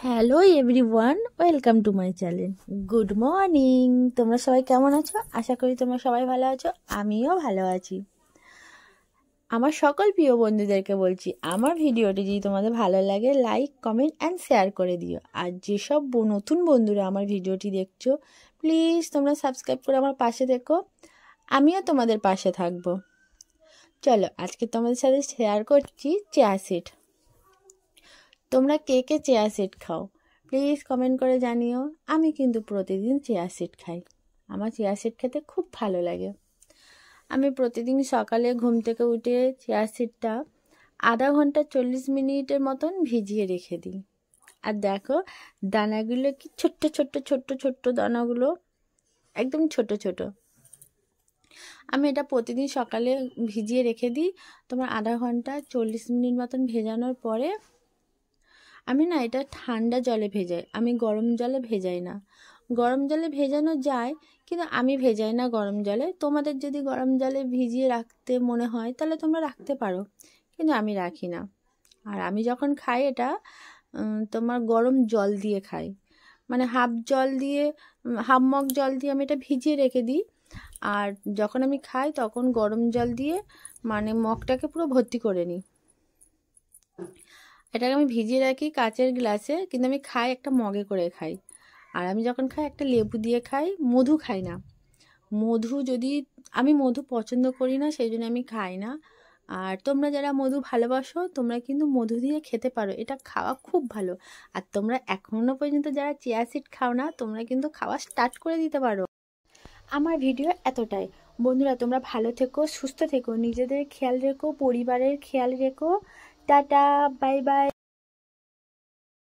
Hello everyone, welcome to my channel. Good morning. তোমরা সবাই কেমন আছো? আশা করি তোমরা সবাই ভালো আছো, আমিও ভালো আছি। আমার সকল প্রিয় বন্ধুদেরকে বলছি, আমার ভিডিওটি যদি তোমাদের ভালো লাগে লাইক, কমেন্ট অ্যান্ড শেয়ার করে দিও। আর যেসব নতুন বন্ধুরা আমার ভিডিওটি দেখছো, প্লিজ তোমরা সাবস্ক্রাইব করে আমার পাশে থেকো, আমিও তোমাদের পাশে থাকবো। চলো আজকে তোমাদের সাথে শেয়ার করছি চিয়া সিড। তোমরা কে কে চিয়া সিড খাও প্লিজ কমেন্ট করে জানিও। আমি কিন্তু প্রতিদিন চিয়া সিড খাই, আমার চিয়া সিড খেতে খুব ভালো লাগে। আমি প্রতিদিন সকালে ঘুম থেকে উঠে চিয়া সিডটা আধা ঘন্টা 40 মিনিটের মতন ভিজিয়ে রেখে দিই। আর দেখো দানাগুলো কি ছোট্ট ছোট্ট ছোট্ট ছোট্ট দানাগুলো, একদম ছোট ছোট। আমি এটা প্রতিদিন সকালে ভিজিয়ে রেখে দিই। তোমার আধা ঘন্টা 40 মিনিট মতন ভেজানোর পরে আমি না এটা ঠান্ডা জলে ভেজাই, আমি গরম জলে ভেজাই না। গরম জলে ভেজানো যায় কিন্তু আমি ভেজাই না গরম জলে। তোমাদের যদি গরম জলে ভিজিয়ে রাখতে মনে হয় তাহলে তোমরা রাখতে পারো, কিন্তু আমি রাখি না। আর আমি যখন খাই এটা তোমার গরম জল দিয়ে খাই, মানে হাফ মগ জল দিয়ে আমি এটা ভিজিয়ে রেখে দিই। আর যখন আমি খাই তখন গরম জল দিয়ে মানে মগটাকে পুরো ভর্তি করে নিই। এটাকে আমি ভিজিয়ে রাখি কাচের গ্লাসে, কিন্তু আমি খাই একটা মগে করে খাই। আর আমি যখন খাই একটা লেবু দিয়ে খাই, মধু খাই না। আমি মধু পছন্দ করি না, সেই জন্য আমি খাই না। আর তোমরা যারা মধু ভালোবাসো তোমরা কিন্তু মধু দিয়ে খেতে পারো, এটা খাওয়া খুব ভালো। আর তোমরা এখনও পর্যন্ত যারা চিয়া সিড খাও না, তোমরা কিন্তু খাওয়া স্টার্ট করে দিতে পারো। আমার ভিডিও এতটাই। বন্ধুরা তোমরা ভালো থেকো, সুস্থ থেকো, নিজেদের খেয়াল রেখো, পরিবারের খেয়াল রেখো। Tata, bye bye.